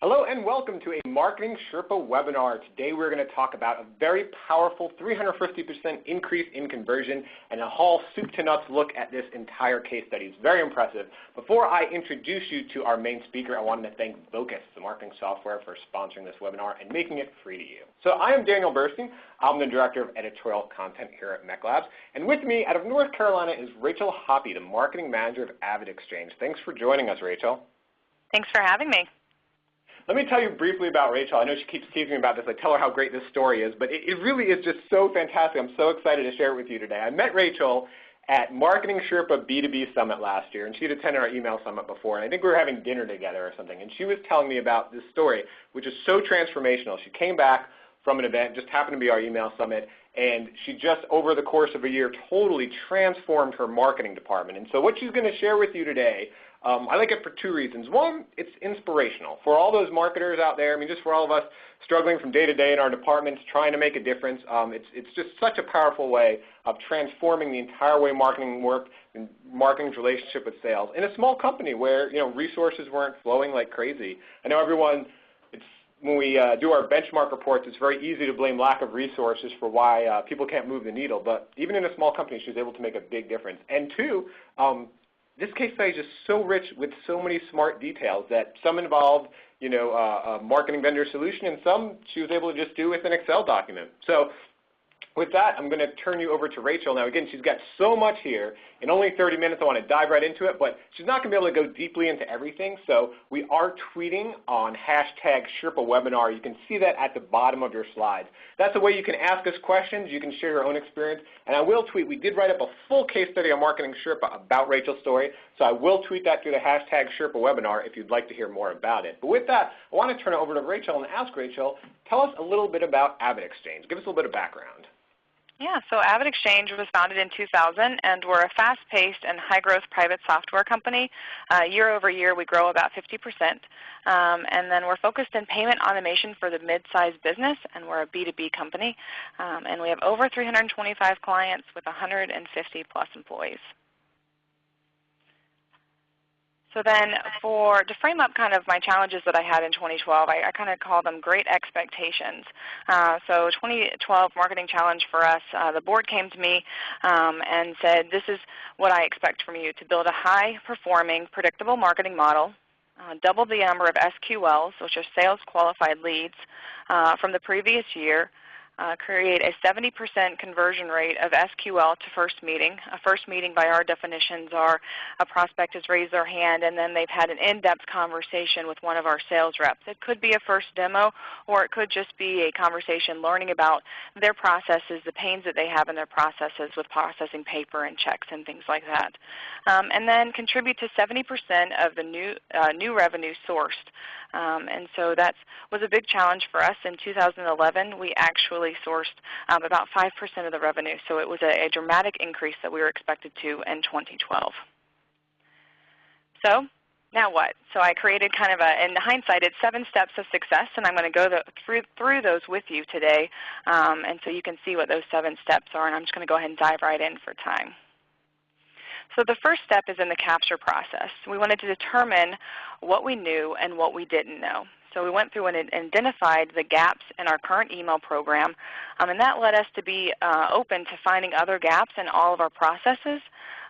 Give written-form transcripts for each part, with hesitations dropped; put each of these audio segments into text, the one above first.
Hello and welcome to a Marketing Sherpa webinar. Today we're going to talk about a very powerful 350% increase in conversion and a whole soup to nuts look at this entire case study. It's very impressive. Before I introduce you to our main speaker, I wanted to thank Vocus, the marketing software, for sponsoring this webinar and making it free to you. So I am Daniel Burstein. I'm the Director of Editorial Content here at Mech Labs. And with me out of North Carolina is Rachel Hoppy, the Marketing Manager of AvidXchange. Thanks for joining us, Rachel. Thanks for having me. Let me tell you briefly about Rachel. I know she keeps teasing me about this. I tell her how great this story is, but it really is just so fantastic. I'm so excited to share it with you today. I met Rachel at Marketing Sherpa B2B Summit last year, and she had attended our email summit before, and I think we were having dinner together or something, and she was telling me about this story, which is so transformational. She came back from an event, just happened to be our email summit, and she just, over the course of a year, totally transformed her marketing department. And so what she's going to share with you today, I like it for two reasons. One, it's inspirational. For all those marketers out there, I mean, just for all of us struggling from day to day in our departments, trying to make a difference, it's just such a powerful way of transforming the entire way marketing worked and marketing's relationship with sales in a small company where, resources weren't flowing like crazy. I know everyone, when we do our benchmark reports, it's very easy to blame lack of resources for why people can't move the needle. But even in a small company, she was able to make a big difference. And two, this case study is just so rich with so many smart details that some involved, a marketing vendor solution, and some she was able to just do with an Excel document. So with that, I'm going to turn you over to Rachel. Now, again, she's got so much here. In only 30 minutes, I want to dive right into it, but she's not going to be able to go deeply into everything. So we are tweeting on hashtag #SherpaWebinar. You can see that at the bottom of your slides. That's the way you can ask us questions. You can share your own experience. And I will tweet. We did write up a full case study on Marketing Sherpa about Rachel's story, so I will tweet that through the hashtag #SherpaWebinar if you'd like to hear more about it. But with that, I want to turn it over to Rachel and ask Rachel, tell us a little bit about AvidXchange. Give us a little bit of background. Yeah, so AvidXchange was founded in 2000, and we're a fast-paced and high-growth private software company. Year over year, we grow about 50%. And then we're focused in payment automation for the mid-sized business, and we're a B2B company. And we have over 325 clients with 150-plus employees. So then to frame up kind of my challenges that I had in 2012, I kind of call them great expectations. So 2012 marketing challenge for us, the board came to me and said, this is what I expect from you: to build a high-performing, predictable marketing model, double the number of SQLs, which are sales qualified leads, from the previous year, create a 70% conversion rate of SQL to first meeting. A first meeting by our definitions are a prospect has raised their hand and then they've had an in-depth conversation with one of our sales reps. It could be a first demo, or it could just be a conversation learning about their processes, the pains that they have in their processes with processing paper and checks and things like that. And then contribute to 70% of the new revenue sourced. And so that was a big challenge for us. In 2011, we actually sourced about 5% of the revenue, so it was a dramatic increase that we were expected to in 2012. So now what? So I created kind of in hindsight, it's 7 steps of success, and I'm going to go through those with you today, and so you can see what those 7 steps are, and I'm just going to go ahead and dive right in for time. So the first step is in the capture process. We wanted to determine what we knew and what we didn't know. So we went through and identified the gaps in our current email program, and that led us to be open to finding other gaps in all of our processes.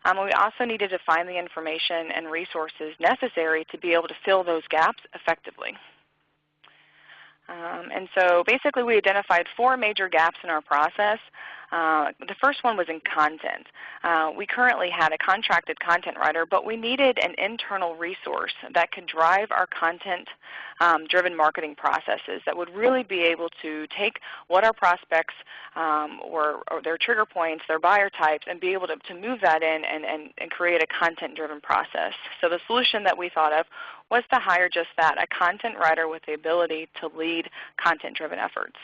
We also needed to find the information and resources necessary to be able to fill those gaps effectively. And so basically we identified 4 major gaps in our process. The first one was in content. We currently had a contracted content writer, but we needed an internal resource that could drive our content-driven marketing processes, that would really be able to take what our prospects or their trigger points, their buyer types, and be able to move that in and create a content-driven process. So the solution that we thought of was to hire just that, a content writer with the ability to lead content-driven efforts.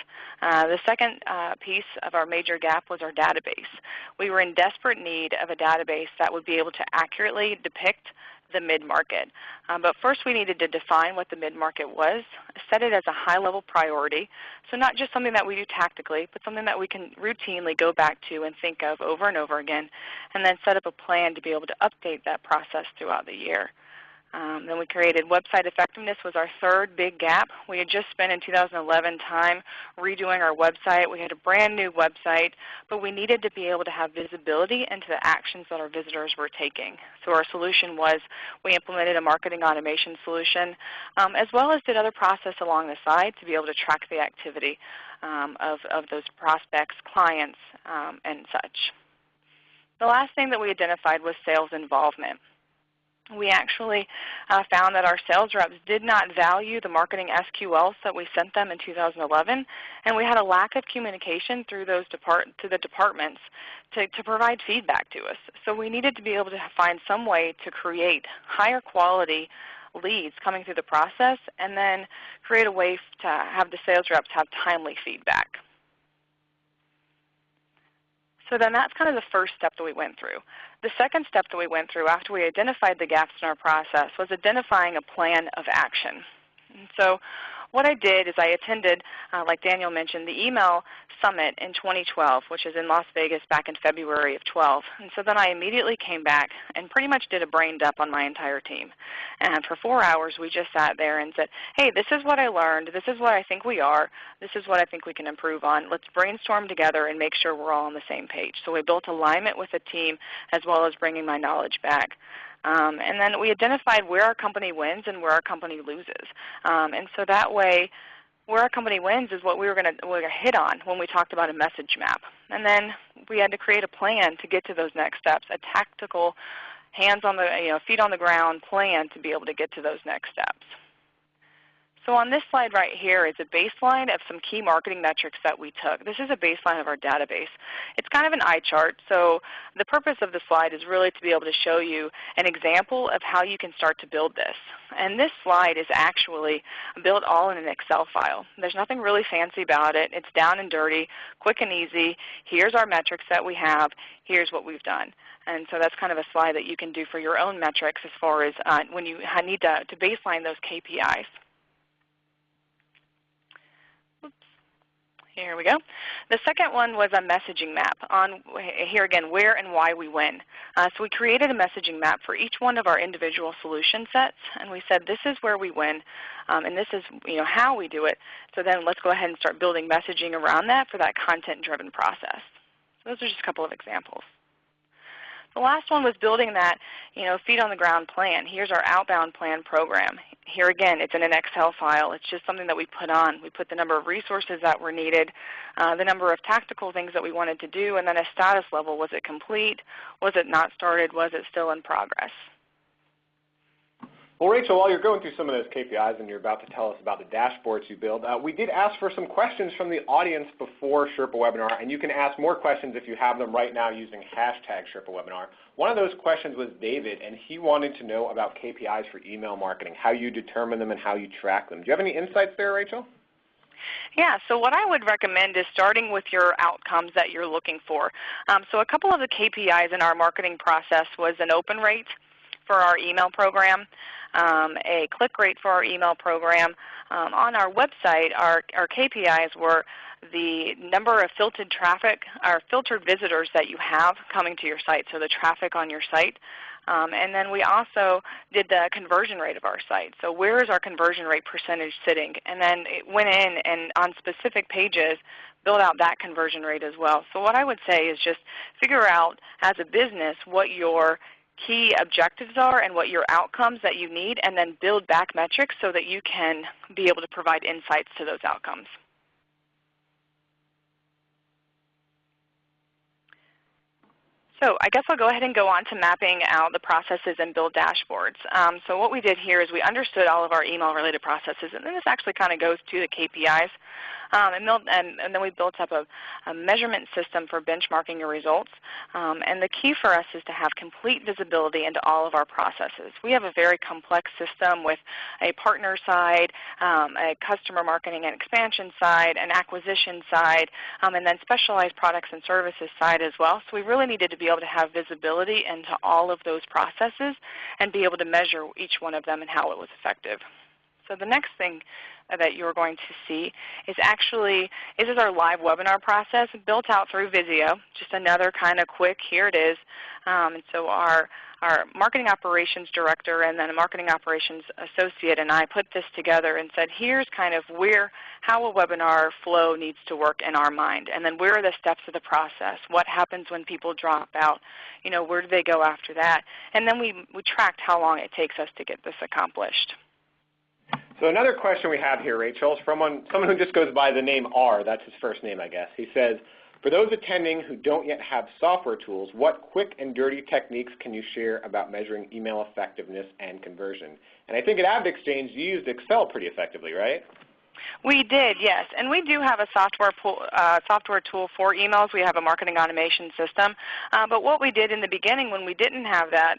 The second piece of our major gap was our database. We were in desperate need of a database that would be able to accurately depict the mid-market. But first we needed to define what the mid-market was, set it as a high-level priority, so not just something that we do tactically, but something that we can routinely go back to and think of over and over again, and then set up a plan to be able to update that process throughout the year. Then we created website effectiveness was our third big gap. We had just spent in 2011 time redoing our website. We had a brand new website, but we needed to be able to have visibility into the actions that our visitors were taking. So our solution was we implemented a marketing automation solution, as well as did other process along the side to be able to track the activity of those prospects, clients, and such. The last thing that we identified was sales involvement. We actually found that our sales reps did not value the marketing SQLs that we sent them in 2011, and we had a lack of communication through those to the departments to provide feedback to us. So we needed to be able to find some way to create higher quality leads coming through the process and then create a way to have the sales reps have timely feedback. So then that's kind of the first step that we went through. The second step that we went through after we identified the gaps in our process was identifying a plan of action. And so what I did is I attended, like Daniel mentioned, the email summit in 2012, which is in Las Vegas back in February of 12. And so then I immediately came back and pretty much did a brain dump on my entire team. And for 4 hours we just sat there and said, hey, this is what I learned. This is what I think we are. This is what I think we can improve on. Let's brainstorm together and make sure we're all on the same page. So we built alignment with the team as well as bringing my knowledge back. And then we identified where our company wins and where our company loses. And so that way, where our company wins is what we were going to hit on when we talked about a message map. And then we had to create a plan to get to those next steps, a tactical, hands on the, feet on the ground plan to be able to get to those next steps. So on this slide right here is a baseline of some key marketing metrics that we took. This is a baseline of our database. It's kind of an eye chart, so the purpose of the slide is really to be able to show you an example of how you can start to build this. And this slide is actually built all in an Excel file. There's nothing really fancy about it. It's down and dirty, quick and easy. Here's our metrics that we have. Here's what we've done. And so that's kind of a slide that you can do for your own metrics as far as when you need to baseline those KPIs. Here we go. The second one was a messaging map on, here again, where and why we win. So we created a messaging map for each one of our individual solution sets, and we said this is where we win, and this is how we do it. So then let's go ahead and start building messaging around that for that content-driven process. So those are just a couple of examples. The last one was building that feet on the ground plan. Here's our Outbound plan program. Here again, it's in an Excel file. It's just something that we put on. We put the number of resources that were needed, the number of tactical things that we wanted to do, and then a status level. Was it complete? Was it not started? Was it still in progress? Well, Rachel, while you're going through some of those KPIs and you're about to tell us about the dashboards you build, we did ask for some questions from the audience before Sherpa Webinar, and you can ask more questions if you have them right now using hashtag Sherpa Webinar. One of those questions was David, and he wanted to know about KPIs for email marketing, how you determine them and how you track them. Do you have any insights there, Rachel? Yeah, so what I would recommend is starting with your outcomes that you're looking for. So a couple of the KPIs in our marketing process was an open rate for our email program, a click rate for our email program. On our website, our KPIs were the number of filtered traffic, or filtered visitors that you have coming to your site, so the traffic on your site. And then we also did the conversion rate of our site. So where is our conversion rate percentage sitting? And then it went in and on specific pages build out that conversion rate as well. So what I would say is just figure out as a business what your key objectives are and what your outcomes that you need, and then build back metrics so that you can be able to provide insights to those outcomes. So I guess I'll go ahead and go on to mapping out the processes and build dashboards. So what we did here is we understood all of our email-related processes, and then this actually kind of goes to the KPIs. And then we built up a measurement system for benchmarking your results. And the key for us is to have complete visibility into all of our processes. We have a very complex system with a partner side, a customer marketing and expansion side, an acquisition side, and then specialized products and services side as well. So we really needed to be able to have visibility into all of those processes and be able to measure each one of them and how it was effective. So the next thing that you're going to see is actually, this is our live webinar process built out through Visio, just another kind of quick, here it is. And so our our marketing operations director and then a marketing operations associate and I put this together and said, here's kind of how a webinar flow needs to work in our mind, and then where are the steps of the process, what happens when people drop out, where do they go after that, and then we tracked how long it takes us to get this accomplished. So another question we have here, Rachel, is from someone who just goes by the name R. That's his first name, I guess. He says, for those attending who don't yet have software tools, what quick and dirty techniques can you share about measuring email effectiveness and conversion? And I think at AvidXchange you used Excel pretty effectively, right? We did, yes, and we do have a software tool for emails. We have a marketing automation system, but what we did in the beginning when we didn't have that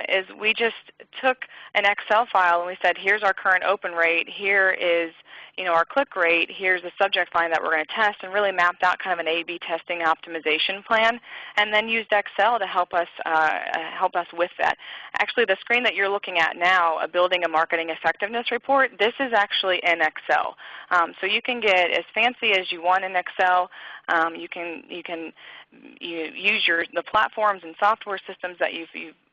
is we just took an Excel file and we said, here's our current open rate, here is our click rate, here's the subject line that we're going to test, and really mapped out kind of an A/B testing optimization plan, and then used Excel to help us with that. Actually, the screen that you're looking at now, building a marketing effectiveness report, this is actually in Excel. So you can get as fancy as you want in Excel. You can use the platforms and software systems that you've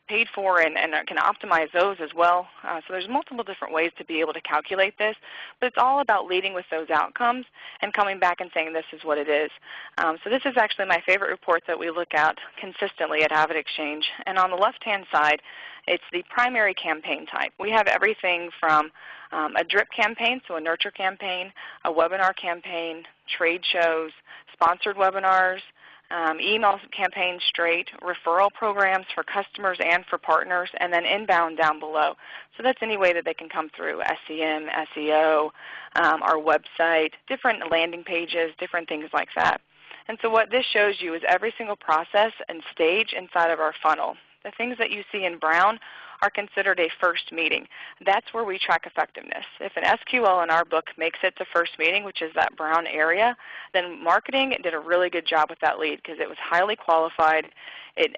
paid for and can optimize those as well. So there's multiple different ways to be able to calculate this, but it's all about leading with those outcomes and coming back and saying this is what it is. So this is actually my favorite report that we look at consistently at AvidXchange. And on the left-hand side, it's the primary campaign type. We have everything from a drip campaign, so a nurture campaign, a webinar campaign, trade shows, sponsored webinars, email campaigns straight, referral programs for customers and for partners, and then inbound down below. So that's any way that they can come through, SEM, SEO, our website, different landing pages, different things like that. And so what this shows you is every single process and stage inside of our funnel. The things that you see in brown are considered a first meeting. That's where we track effectiveness. If an SQL in our book makes it to first meeting, which is that brown area, then marketing did a really good job with that lead because it was highly qualified. It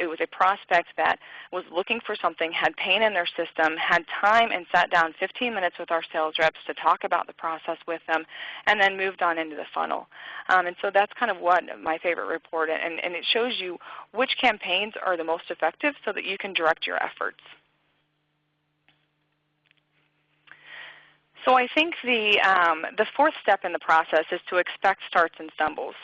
was a prospect that was looking for something, had pain in their system, had time and sat down 15 minutes with our sales reps to talk about the process with them, and then moved on into the funnel. And so that's kind of what my favorite report, and it shows you which campaigns are the most effective so that you can direct your efforts. So I think the fourth step in the process is to expect starts and stumbles.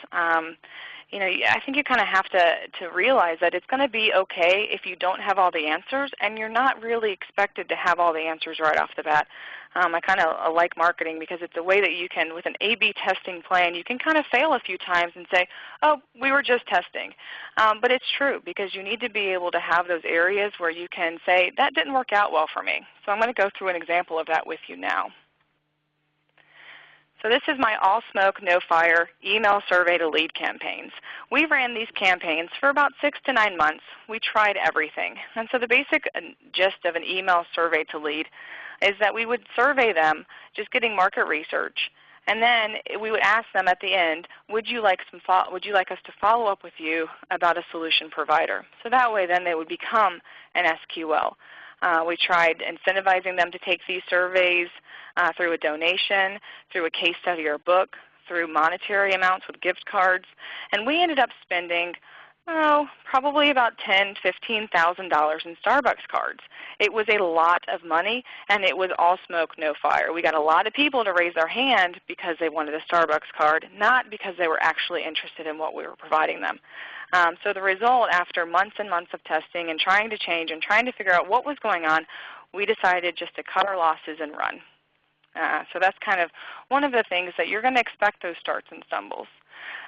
I think you kind of have to realize that it's going to be okay if you don't have all the answers, and you're not really expected to have all the answers right off the bat. I kind of like marketing because it's a way that you can, with an A/B testing plan, you can kind of fail a few times and say, oh, we were just testing. But it's true because you need to be able to have those areas where you can say, that didn't work out well for me. So I'm going to go through an example of that with you now. So this is my all smoke, no fire email survey to lead campaigns. We ran these campaigns for about 6 to 9 months. We tried everything. And so the basic gist of an email survey to lead is that we would survey them, just getting market research, and then we would ask them at the end, would you like us to follow up with you about a solution provider? So that way then they would become an SQL. We tried incentivizing them to take these surveys through a donation, through a case study or book, through monetary amounts with gift cards, and we ended up spending probably about $10,000, $15,000 in Starbucks cards. It was a lot of money, and it was all smoke, no fire. We got a lot of people to raise their hand because they wanted a Starbucks card, not because they were actually interested in what we were providing them. So the result, after months and months of testing and trying to change and trying to figure out what was going on, we decided just to cut our losses and run. So that's kind of one of the things that you're going to expect those starts and stumbles.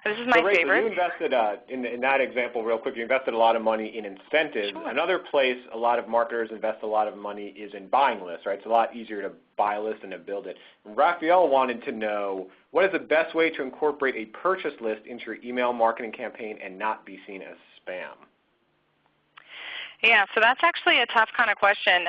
This is my favorite. You invested, in that example real quick, you invested a lot of money in incentives. Sure. Another place a lot of marketers invest a lot of money is in buying lists, right? It's a lot easier to buy a list than to build it. And Raphael wanted to know, what is the best way to incorporate a purchase list into your email marketing campaign and not be seen as spam? Yeah, so that's actually a tough kind of question.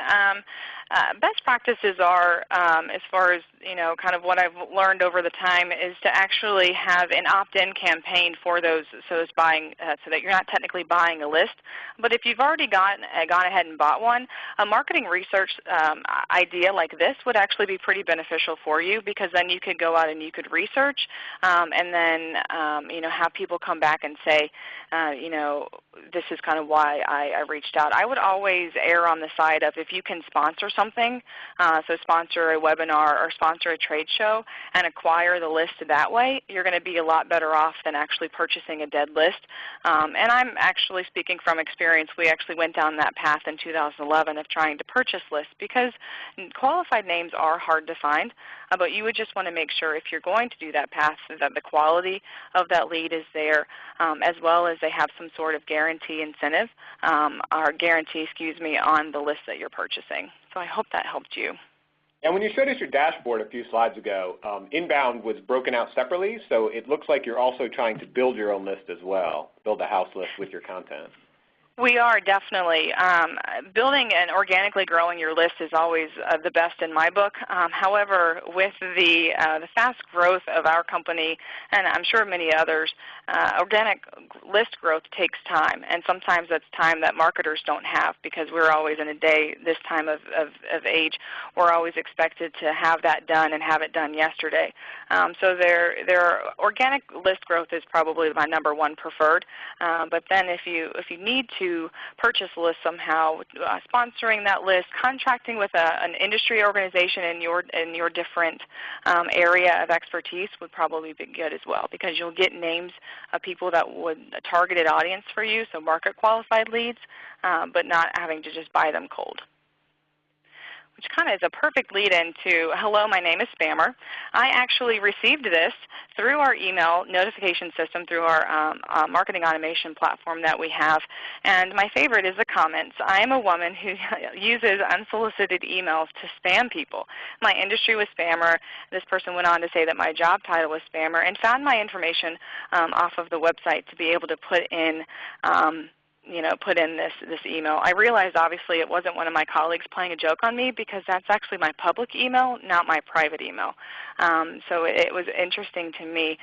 Best practices are, as far as kind of what I've learned over the time, is to actually have an opt-in campaign for those, so that you're not technically buying a list. But if you've already gone ahead and bought one, a marketing research idea like this would actually be pretty beneficial for you, because then you could go out and you could research, and then have people come back and say, this is kind of why I reached out. I would always err on the side of, if you can sponsor something, so sponsor a webinar or sponsor a trade show and acquire the list that way, you're going to be a lot better off than actually purchasing a dead list. And I'm actually speaking from experience. We actually went down that path in 2011 of trying to purchase lists, because qualified names are hard to find, but you would just want to make sure, if you're going to do that path, that the quality of that lead is there, as well as they have some sort of guarantee incentive, or guarantee, on the list that you're purchasing. So I hope that helped you. And when you showed us your dashboard a few slides ago, Inbound was broken out separately, so it looks like you're also trying to build your own list as well, build a house list with your content. We are definitely. Building and organically growing your list is always the best in my book. However, with the fast growth of our company, and I'm sure many others, organic list growth takes time, and sometimes that's time that marketers don't have, because we're always in a day, this time of age, we're always expected to have that done and have it done yesterday. So organic list growth is probably my #1 preferred. But then if you need to purchase a list somehow, sponsoring that list, contracting with an industry organization in your different area of expertise would probably be good as well, because you'll get names of people that would a targeted audience for you, so market qualified leads, but not having to just buy them cold. Which kind of is a perfect lead-in to, hello, my name is Spammer. I actually received this through our email notification system, through our marketing automation platform that we have. And my favorite is the comments. I am a woman who uses unsolicited emails to spam people. My industry was spammer. This person went on to say that my job title was spammer, and found my information off of the website to be able to put in this email. I realized obviously it wasn't one of my colleagues playing a joke on me, because that's actually my public email, not my private email. So it was interesting to me.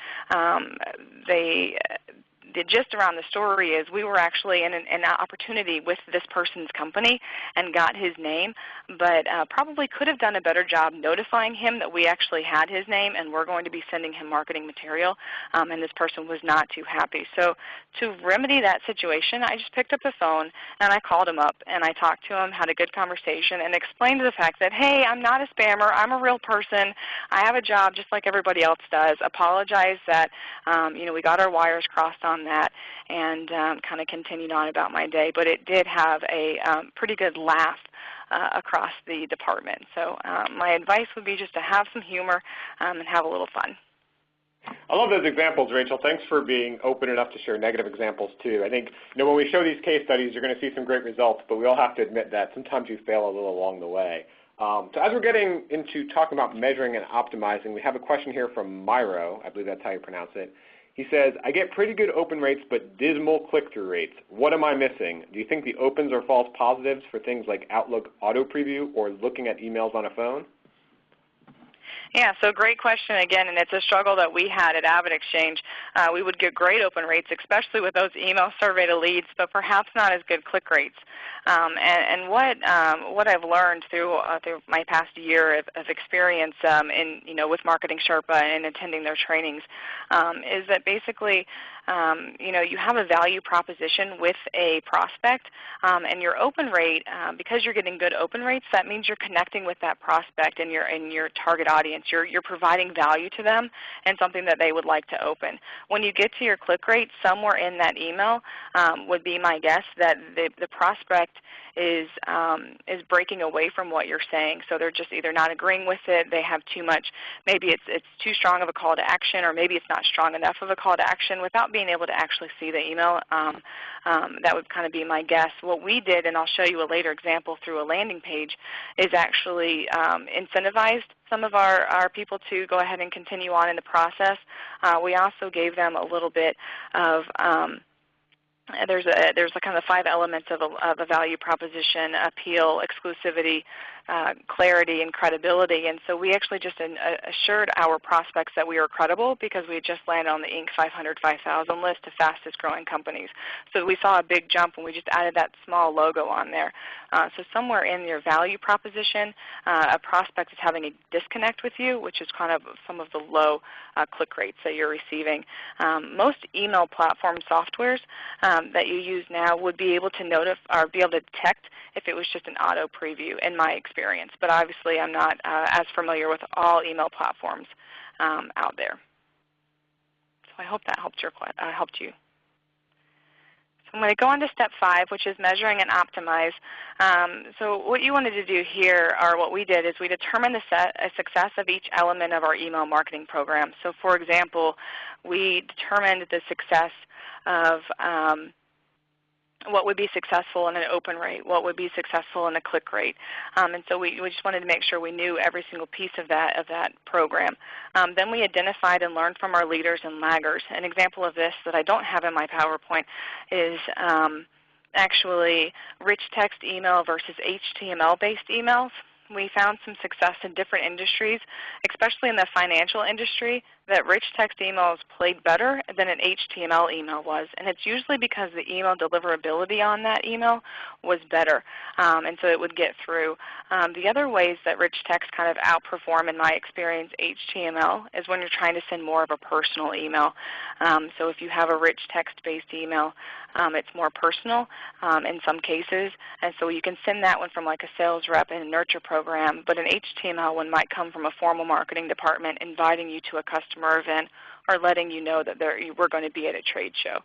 The gist around the story is, we were actually in an opportunity with this person's company and got his name, but probably could have done a better job notifying him that we actually had his name and we're going to be sending him marketing material, and this person was not too happy. So to remedy that situation, I just picked up the phone and I called him up and I talked to him, had a good conversation, and explained the fact that, hey, I'm not a spammer, I'm a real person, I have a job just like everybody else does. Apologize that we got our wires crossed on that, and kind of continued on about my day. But it did have a pretty good laugh across the department. So my advice would be just to have some humor and have a little fun. I love those examples, Rachel. Thanks for being open enough to share negative examples too. I think when we show these case studies, you're going to see some great results, but we all have to admit that sometimes you fail a little along the way. So as we're getting into talking about measuring and optimizing, we have a question here from Myro. I believe that's how you pronounce it. He says, I get pretty good open rates but dismal click-through rates. What am I missing? Do you think the opens are false positives for things like Outlook auto preview or looking at emails on a phone? Yeah, so great question again, and it's a struggle that we had at AvidXchange. We would get great open rates, especially with those email survey to leads, but perhaps not as good click rates. And what I've learned through my past year of experience with Marketing Sherpa and attending their trainings is that basically you have a value proposition with a prospect, and your open rate, because you're getting good open rates, that means you're connecting with that prospect and your target audience. You're providing value to them and something that they would like to open. When you get to your click rate, somewhere in that email would be my guess that the prospect is breaking away from what you're saying. So they're just either not agreeing with it, they have too much, maybe it's too strong of a call to action, or maybe it's not strong enough of a call to action without being able to actually see the email. That would kind of be my guess. What we did, and I'll show you a later example through a landing page, is actually incentivized some of our people to go ahead and continue on in the process. We also gave them a little bit of there's a kind of 5 elements of a value proposition: appeal, exclusivity, clarity, and credibility. And so we actually just assured our prospects that we were credible because we had just landed on the Inc. 500 5000 list of fastest growing companies. So we saw a big jump when we just added that small logo on there. So somewhere in your value proposition, a prospect is having a disconnect with you, which is kind of some of the low click rates that you're receiving. Most email platform softwares that you use now would be able to notify or be able to detect if it was just an auto preview, in my experience. But obviously, I'm not as familiar with all email platforms out there. So I hope that helped you. So I'm going to go on to step 5, which is measuring and optimize. So what you wanted to do here, or what we did, is we determined the success of each element of our email marketing program. So for example, we determined the success of what would be successful in an open rate, what would be successful in a click rate. And so we just wanted to make sure we knew every single piece of that program. Then we identified and learned from our leaders and laggers. An example of this that I don't have in my PowerPoint is actually rich text email versus HTML-based emails. We found some success in different industries, especially in the financial industry, that rich text emails played better than an HTML email was. And it's usually because the email deliverability on that email was better, and so it would get through. The other ways that rich text kind of outperform, in my experience, HTML is when you're trying to send more of a personal email. So if you have a rich text-based email, it's more personal in some cases, and so you can send that one from like a sales rep in a nurture program, but an HTML one might come from a formal marketing department inviting you to a customer event or letting you know that we're going to be at a trade show.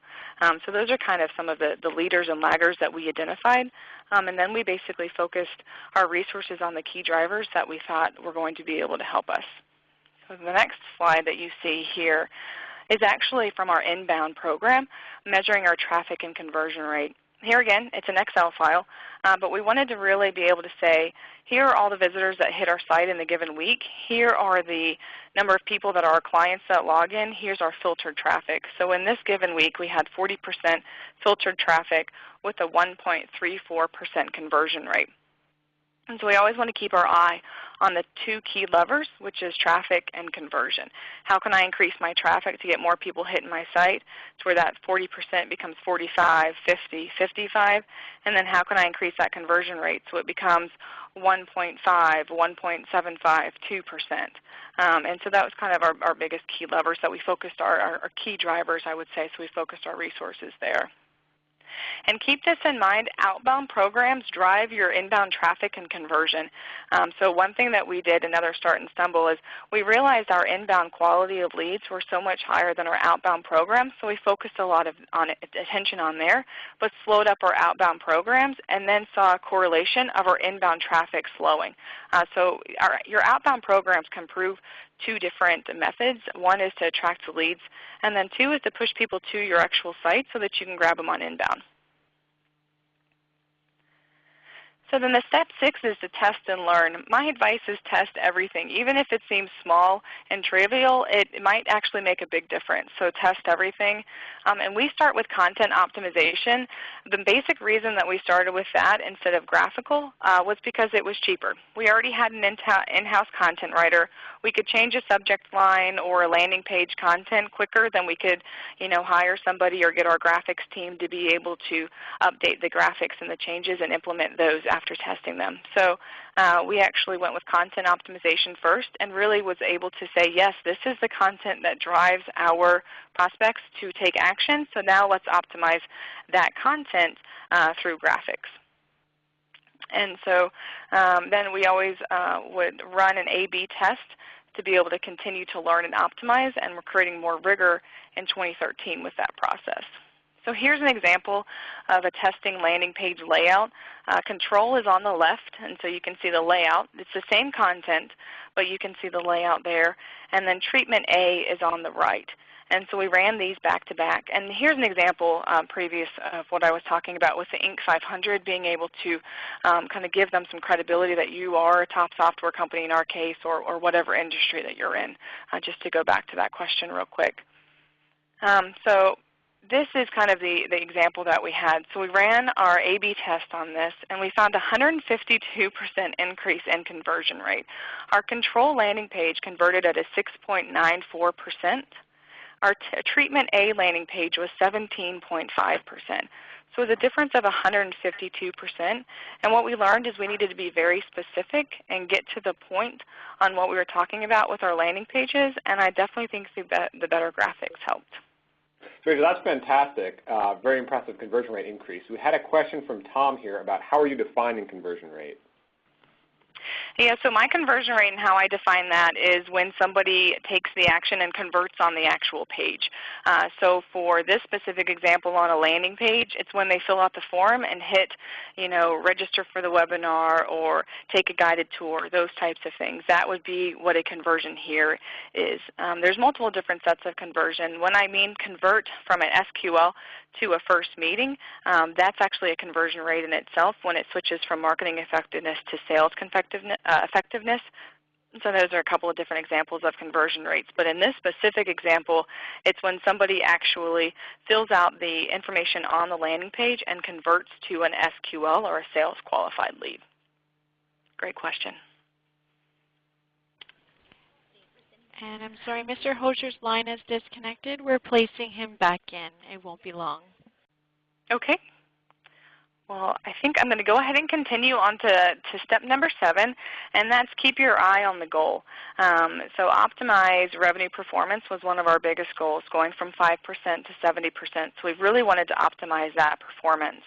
So those are kind of some of the leaders and laggers that we identified, and then we basically focused our resources on the key drivers that we thought were going to be able to help us. So the next slide that you see here is actually from our inbound program, measuring our traffic and conversion rate. Here again, it's an Excel file, but we wanted to really be able to say, here are all the visitors that hit our site in the given week. Here are the number of people that are our clients that log in. Here's our filtered traffic. So in this given week, we had 40% filtered traffic with a 1.34% conversion rate. And so we always want to keep our eye on the 2 key levers, which is traffic and conversion. How can I increase my traffic to get more people hitting my site to where that 40% becomes 45, 50, 55? And then how can I increase that conversion rate so it becomes 1.5, 1.75, 2%? And so that was kind of our biggest key levers that we focused our key drivers, I would say, so we focused our resources there. And keep this in mind, outbound programs drive your inbound traffic and conversion. So one thing that we did, another start and stumble, is we realized our inbound quality of leads were so much higher than our outbound programs, so we focused a lot of attention on there, but slowed up our outbound programs and then saw a correlation of our inbound traffic slowing. So your outbound programs can prove 2 different methods. One is to attract the leads, and then 2 is to push people to your actual site so that you can grab them on inbound. So then the step 6 is to test and learn. My advice is test everything. Even if it seems small and trivial, it might actually make a big difference. So test everything. And we start with content optimization. The basic reason that we started with that instead of graphical was because it was cheaper. We already had an in-house content writer. We could change a subject line or a landing page content quicker than we could hire somebody or get our graphics team to be able to update the graphics and the changes and implement those after testing them. So we actually went with content optimization first and really was able to say, yes, this is the content that drives our prospects to take action, so now let's optimize that content through graphics. And so then we always would run an A/B test to be able to continue to learn and optimize, and we're creating more rigor in 2013 with that process. So here's an example of a testing landing page layout. Control is on the left, and so you can see the layout. It's the same content, but you can see the layout there. And then treatment A is on the right. And so we ran these back to back. And here's an example previous of what I was talking about with the Inc. 500, being able to kind of give them some credibility that you are a top software company in our case, or whatever industry that you're in, just to go back to that question real quick. So this is kind of the example that we had. So we ran our A/B test on this, and we found a 152% increase in conversion rate. Our control landing page converted at a 6.94%. Our treatment A landing page was 17.5%. So it was a difference of 152%. And what we learned is we needed to be very specific and get to the point on what we were talking about with our landing pages, and I definitely think the better graphics helped. Rachel, that's fantastic. Very impressive conversion rate increase. We had a question from Tom here about how are you defining conversion rate? Yeah, so my conversion rate and how I define that is when somebody takes the action and converts on the actual page. So for this specific example on a landing page, it's when they fill out the form and hit, register for the webinar or take a guided tour, those types of things. That would be what a conversion here is. There's multiple different sets of conversion. When I mean convert from an SQL to a first meeting, that's actually a conversion rate in itself when it switches from marketing effectiveness to sales effectiveness. So those are a couple of different examples of conversion rates. But in this specific example, it's when somebody actually fills out the information on the landing page and converts to an SQL or a sales qualified lead. Great question. And I'm sorry, Mr. Hosier's line is disconnected. We're placing him back in. It won't be long. Okay. Well, I think I'm going to go ahead and continue on to step number 7, and that's keep your eye on the goal. So optimize revenue performance was one of our biggest goals, going from 5% to 70%. So we really wanted to optimize that performance.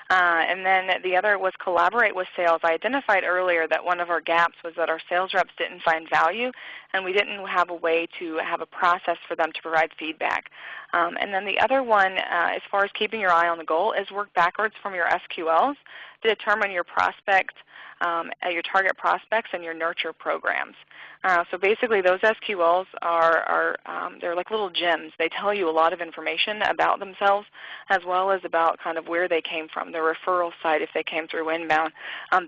And then the other was collaborate with sales. I identified earlier that one of our gaps was that our sales reps didn't find value, and we didn't have a way to have a process for them to provide feedback. And then the other one, as far as keeping your eye on the goal, is work backwards from your SQLs to determine your prospect, your target prospects, and your nurture programs. So basically, those SQLs are they're like little gems. They tell you a lot of information about themselves, as well as about kind of where they came from, their referral site if they came through inbound,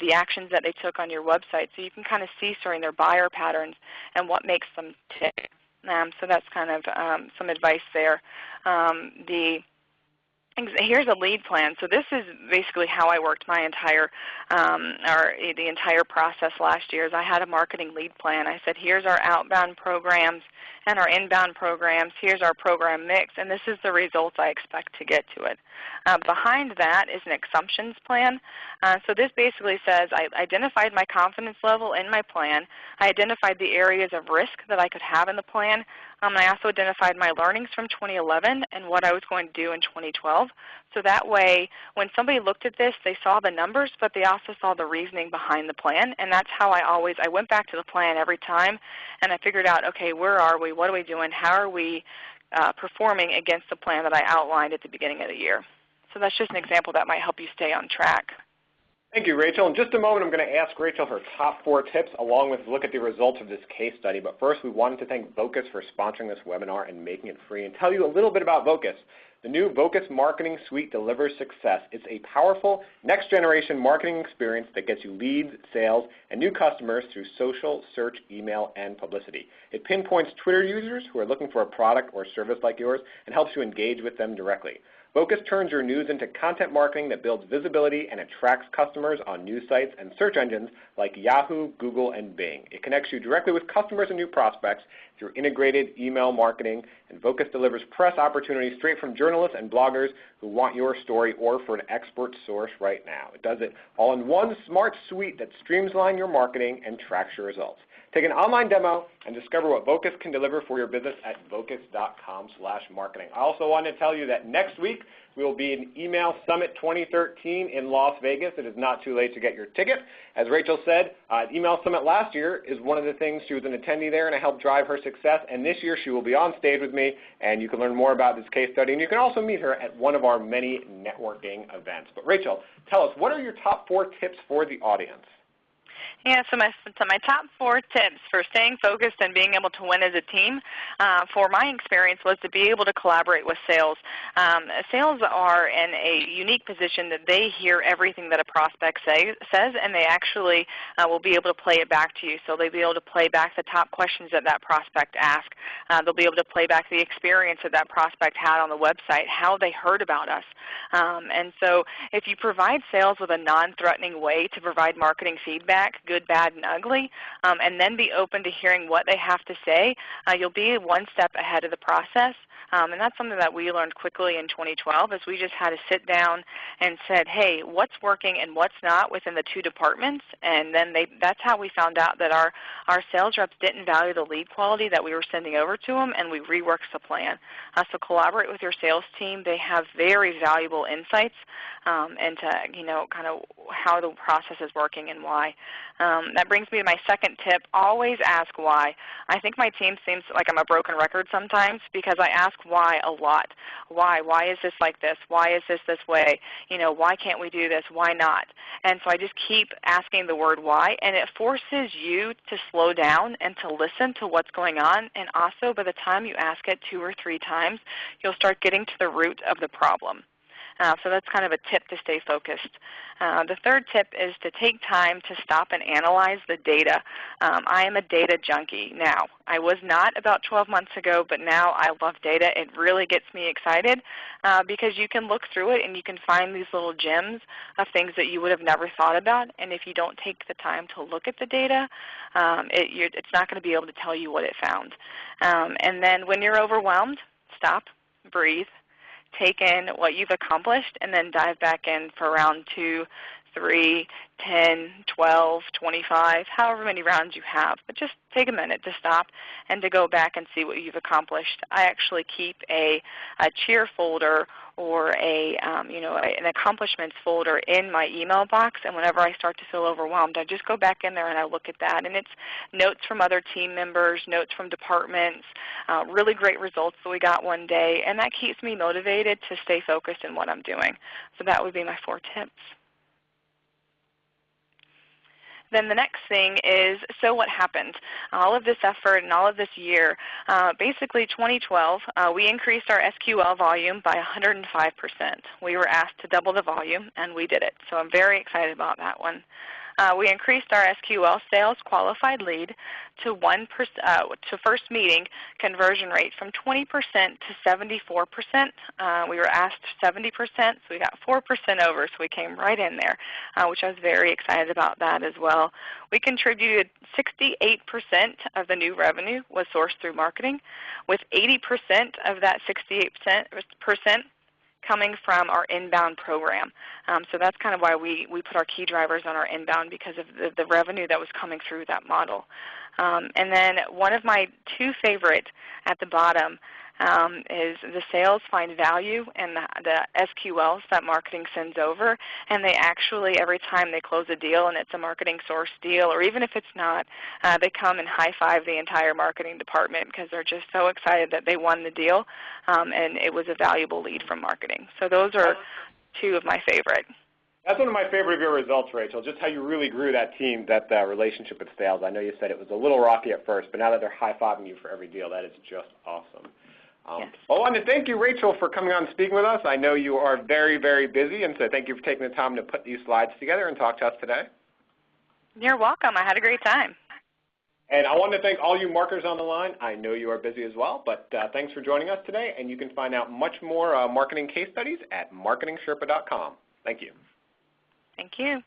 the actions that they took on your website, so you can kind of see starting their buyer patterns and what makes them tick. So that's kind of some advice there. Here's a lead plan. So this is basically how I worked my entire, the entire process last year. Is I had a marketing lead plan. I said, here's our outbound programs and our inbound programs. Here's our program mix, and this is the results I expect to get to it. Behind that is an assumptions plan. So this basically says I identified my confidence level in my plan. I identified the areas of risk that I could have in the plan. I also identified my learnings from 2011 and what I was going to do in 2012. So that way, when somebody looked at this, they saw the numbers, but they also saw the reasoning behind the plan. And that's how I went back to the plan every time, and I figured out, okay, where are we? What are we doing? How are we performing against the plan that I outlined at the beginning of the year? So that's just an example that might help you stay on track. Thank you, Rachel. In just a moment, I'm going to ask Rachel her top 4 tips along with a look at the results of this case study. But first, we wanted to thank Vocus for sponsoring this webinar and making it free and tell you a little bit about Vocus. The new Vocus Marketing Suite delivers success. It's a powerful next-generation marketing experience that gets you leads, sales, and new customers through social, search, email, and publicity. It pinpoints Twitter users who are looking for a product or service like yours and helps you engage with them directly. Vocus turns your news into content marketing that builds visibility and attracts customers on news sites and search engines like Yahoo, Google, and Bing. It connects you directly with customers and new prospects through integrated email marketing, and Vocus delivers press opportunities straight from journalists and bloggers who want your story or for an expert source right now. It does it all in one smart suite that streamlines your marketing and tracks your results. Take an online demo and discover what Vocus can deliver for your business at vocus.com/marketing. I also want to tell you that next week we will be in Email Summit 2013 in Las Vegas. It is not too late to get your ticket. As Rachel said, Email Summit last year is one of the things. She was an attendee there, and I helped drive her success. And this year she will be on stage with me, and you can learn more about this case study. And you can also meet her at one of our many networking events. But Rachel, tell us, what are your top 4 tips for the audience? Yeah, so my top 4 tips for staying focused and being able to win as a team, for my experience, was to be able to collaborate with sales. Sales are in a unique position that they hear everything that a prospect says, and they actually will be able to play it back to you. So they'll be able to play back the top questions that that prospect asked. They'll be able to play back the experience that that prospect had on the website, how they heard about us. And so if you provide sales with a non-threatening way to provide marketing feedback, good, bad, and ugly, and then be open to hearing what they have to say, you'll be one step ahead of the process. And that's something that we learned quickly in 2012, is we just had to sit down and said, hey, what's working and what's not within the 2 departments? And then that's how we found out that our sales reps didn't value the lead quality that we were sending over to them, and we reworked the plan. So collaborate with your sales team. They have very valuable insights into kind of how the process is working and why. That brings me to my second tip. Always ask why. I think my team seems like I'm a broken record sometimes, because I ask why a lot. Why? Why is this like this? Why is this way? Why can't we do this? Why not? And so I just keep asking the word why, and it forces you to slow down and to listen to what's going on. And also, by the time you ask it 2 or 3 times, you'll start getting to the root of the problem. So that's kind of a tip to stay focused. The third tip is to take time to stop and analyze the data. I am a data junkie now. I was not about 12 months ago, but now I love data. It really gets me excited because you can look through it and you can find these little gems of things that you would have never thought about. And if you don't take the time to look at the data, it's not going to be able to tell you what it found. And then when you're overwhelmed, stop, breathe, take in what you've accomplished, and then dive back in for round 2, 3, 10, 12, 25, however many rounds you have. But just take a minute to stop and to go back and see what you've accomplished. I actually keep a cheer folder or an accomplishments folder in my email box, and whenever I start to feel overwhelmed, I just go back in there and I look at that. And it's notes from other team members, notes from departments, really great results that we got one day, and that keeps me motivated to stay focused in what I'm doing. So that would be my 4 tips. Then the next thing is, so what happened? All of this effort and all of this year, basically 2012, we increased our SQL volume by 105%. We were asked to double the volume, and we did it. So I'm very excited about that one. We increased our SQL sales qualified lead to first meeting conversion rate from 20% to 74%. We were asked 70%, so we got 4% over, so we came right in there, which I was very excited about that as well. We contributed 68% of the new revenue was sourced through marketing, with 80% of that 68% coming from our inbound program. So that's kind of why we put our key drivers on our inbound, because of the revenue that was coming through that model. And then one of my 2 favorite at the bottom is the sales find value in the SQLs that marketing sends over, and they actually, every time they close a deal and it's a marketing source deal, or even if it's not, they come and high-five the entire marketing department because they're just so excited that they won the deal, and it was a valuable lead from marketing. So those are 2 of my favorite. That's one of my favorite of your results, Rachel, just how you really grew that team, that relationship with sales. I know you said it was a little rocky at first, but now that they're high-fiving you for every deal, that is just awesome. Yes. Well, I want to thank you, Rachel, for coming on and speaking with us. I know you are very, very busy, and so thank you for taking the time to put these slides together and talk to us today. You're welcome. I had a great time. And I want to thank all you marketers on the line. I know you are busy as well, but thanks for joining us today, and you can find out much more marketing case studies at marketingsherpa.com. Thank you. Thank you.